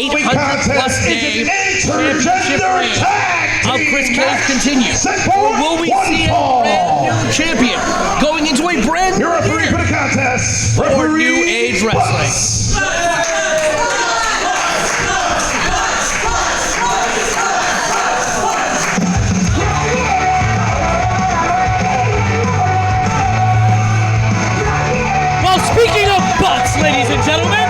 800-plus day championship reign of Chris Cage continue? Or will we see a brand new champion going into a brand new year for New Age Wrestling? Well, speaking of butts, ladies and gentlemen,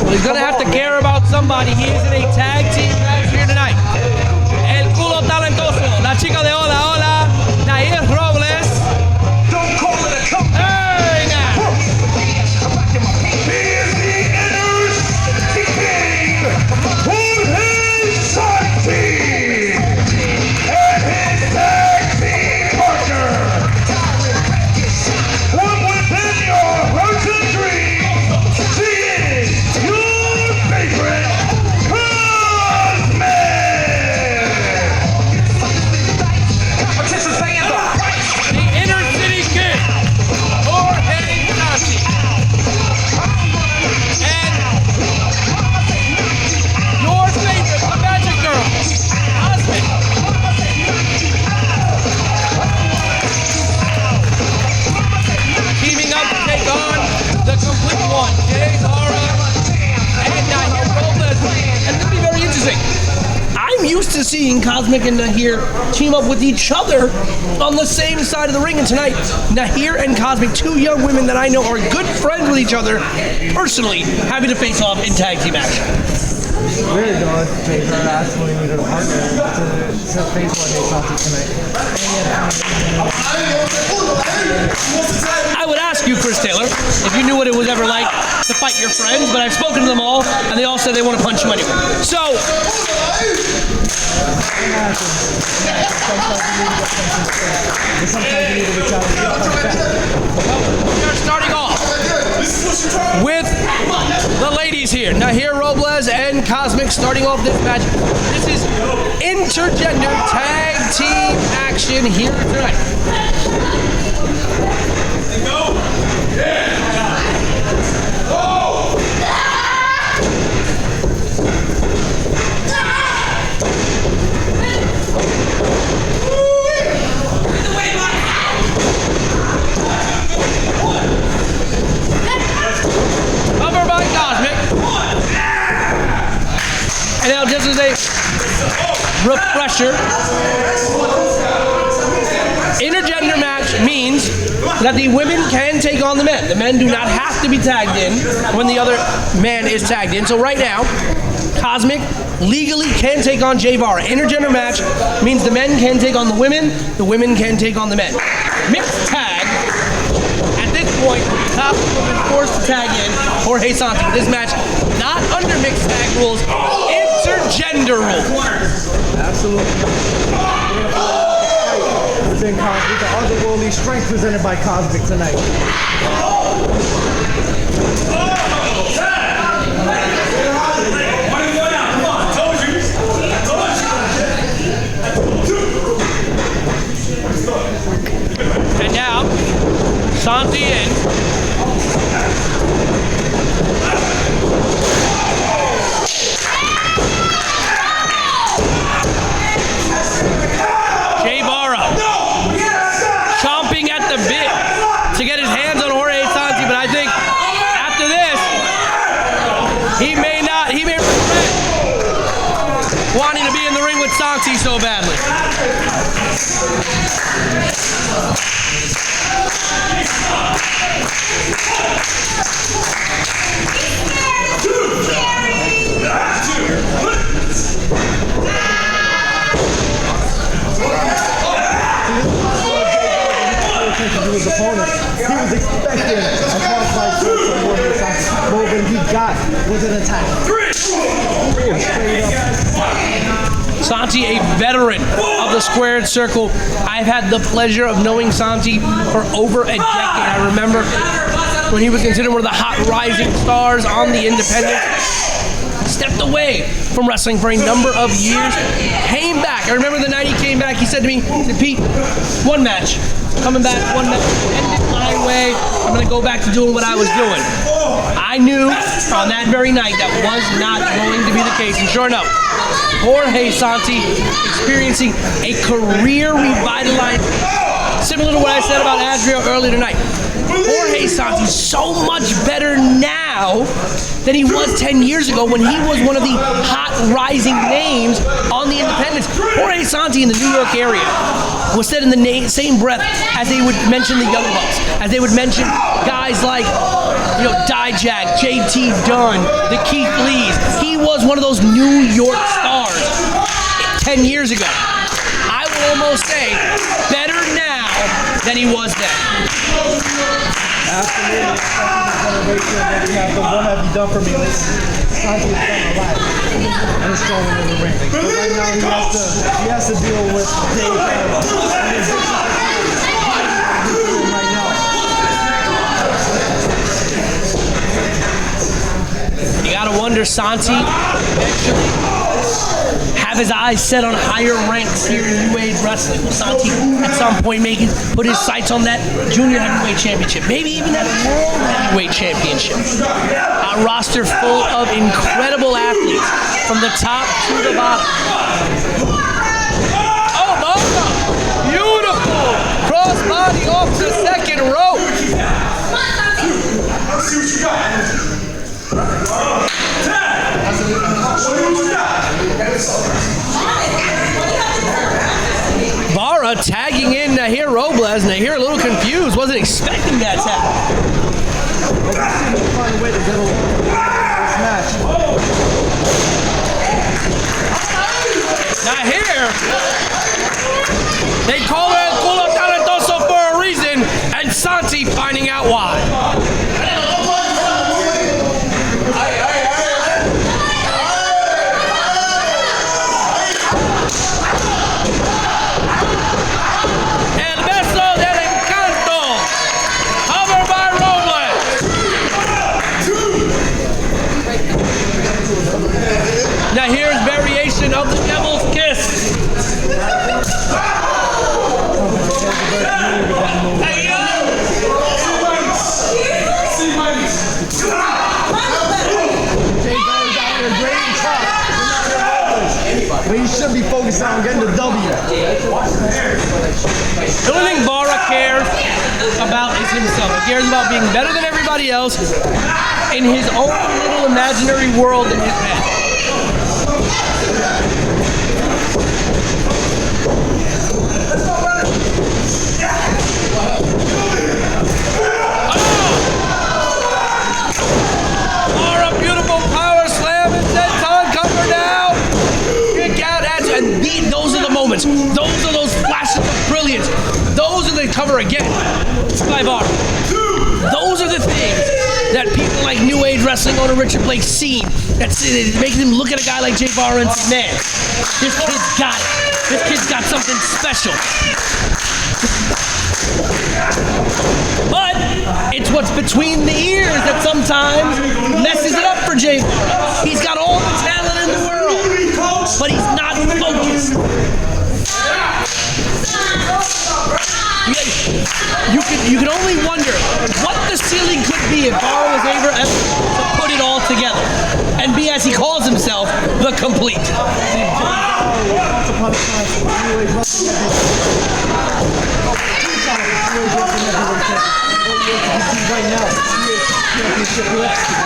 well, he's going to have to care about somebody. He is in a tag team match here tonight. El culo talentoso, la chica de hola, hola, Nair Robles. Don't call it a comeback. Hey, now. He is the Intergender King, Jorge Santi, and his tag team partner. From within your hopes and dreams, I'm used to seeing Cosmic and Nahir team up with each other on the same side of the ring, and tonight, Nahir and Cosmic, two young women that I know are good friends with each other, personally having to face off in tag team action. It's weird though, if they are asking me to partner to face what they talked to tonight. I would ask you, Chris Taylor, if you knew what it was ever like to fight your friends, but I've spoken to them all, and they all said they want to punch you anyway. So, we're starting off with the ladies here. Nahir Robles and Cosmic starting off this match. This is intergender tag team action here tonight. Cover by Cosmic. And now just as a refresher, intergender match means that the women can take on the men. The men do not have to be tagged in when the other man is tagged in. So right now, Cosmic legally can take on Jay Vara. Intergender match means the men can take on the women can take on the men. Mixed tag, at this point, Cosmic will be forced to tag in Jorge Santi. This match, not under mixed tag rules, intergender rules. Absolutely. Within Cosmic, the otherworldly strength presented by Cosmic tonight. And now, Santi in. Santi so badly. His opponent, he was expecting a cross-fight from Jorge Santi, but what he got was an attack. Santi, a veteran of the squared circle. I've had the pleasure of knowing Santi for over a decade. I remember when he was considered one of the hot rising stars on the independent. Stepped away from wrestling for a number of years, came back. I remember the night he came back, he said to me, he said, Pete, one match, coming back, one match, end it my way, I'm going to go back to doing what I was doing. I knew on that very night that was not going to be the case, and sure enough, Jorge Santi experiencing a career revitalizing, similar to what I said about Adriel earlier tonight. Jorge Santi's so much better now than he was 10 years ago when he was one of the hot rising names on the independents. Jorge Santi in the New York area was said in the same breath as they would mention the Young Bucks, as they would mention guys like, Dijak, JT Dunn, the Keith Lees. He was one of those New York stars 10 years ago. I will almost say better now than he was then. Absolutely. What have you done for me lately? Santi has done a lot. And it's showing in the ring. But right now he has to deal with Dave Barra. Right now. You gotta wonder, Santi eventually have his eyes set on higher ranks here in New Age Wrestling. Will Santi at some point put his sights on that Junior Heavyweight Championship, maybe even that World Heavyweight Championship? A roster full of incredible athletes from the top to the bottom. Oh, Mama! Beautiful! Crossbody off the second rope. Let's see what you got. Barra tagging in Nahir Robles. Nahir a little confused, wasn't expecting that tag. Find a way to get along this match. Nahir, they call her El Culo Talentoso for a reason, and Santi finding out why. Now here's variation of the Devil's Kiss. But he should be focused on getting the W. The only thing Barra cares about is himself. He cares about being better than everybody else in his own little imaginary world in his head. Those are those flashes of brilliance. Those are the cover again by Barra. Those are the things that people like New Age Wrestling owner Richard Blake see. That's it makes him look at a guy like Jay Barra and say, man, this kid's got it. This kid's got something special. But it's what's between the ears that sometimes messes it up for Jay Barra. He's got all the talent in the world, but he's not focused. You can only wonder what the ceiling could be if Barra was able to put it all together and be, as he calls himself, the complete. Right now, he is championship wrestling.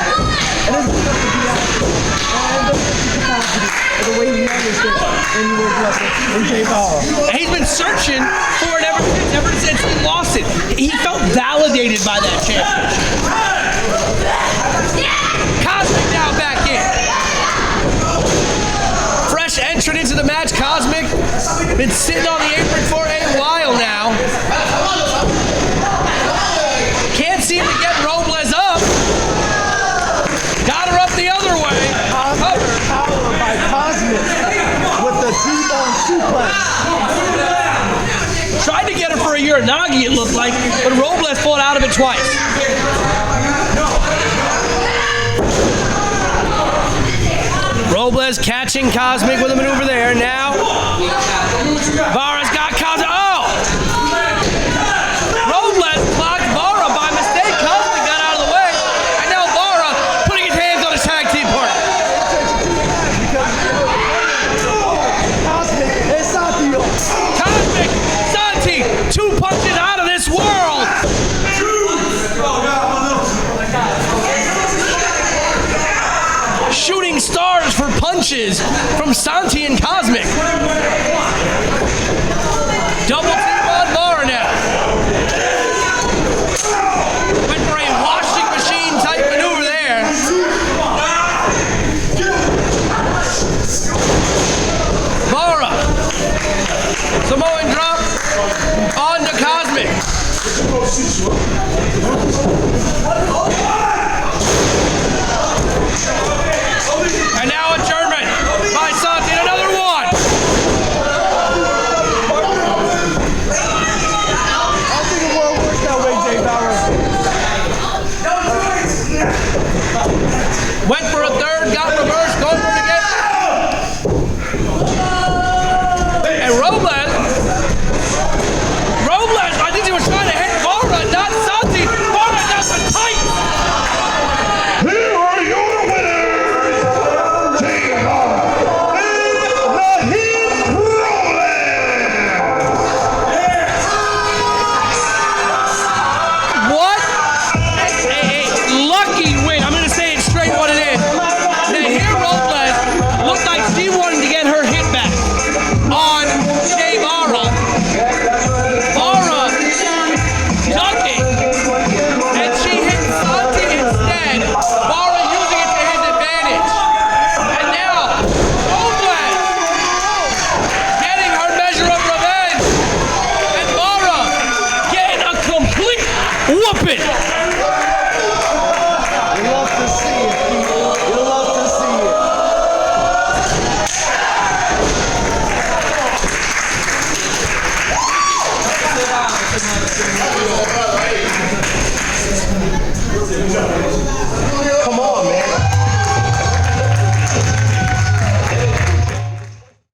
And it's because of the attitude and the capacity and the way he handles things. anywhere but in J-Ball. He's been searching for it ever since he lost it. He felt validated by that championship. Cosmic now back in. Fresh entrant into the match, Cosmic. Been sitting on the apron for a while now. Can't seem to get Robles up. Got her up the other way. Power by Cosmic with the T-bone suplex. Tried to get her for a Uranagi, it looked like, but Robles pulled out of it twice. Robles catching Cosmic with a maneuver there. Now, Vara's got Cosmic. Oh! Robles blocked Vara by mistake. Cosmic got out of the way. And now Vara putting his hands on his tag team partner. Cosmic and Santi. Cosmic, Santi, 2 punches out of this world. Shooting stars for punches from Santi and Cosmic. Double team on Vara now. Went for a washing machine type maneuver there. Vara. Samoan drop on to Cosmic.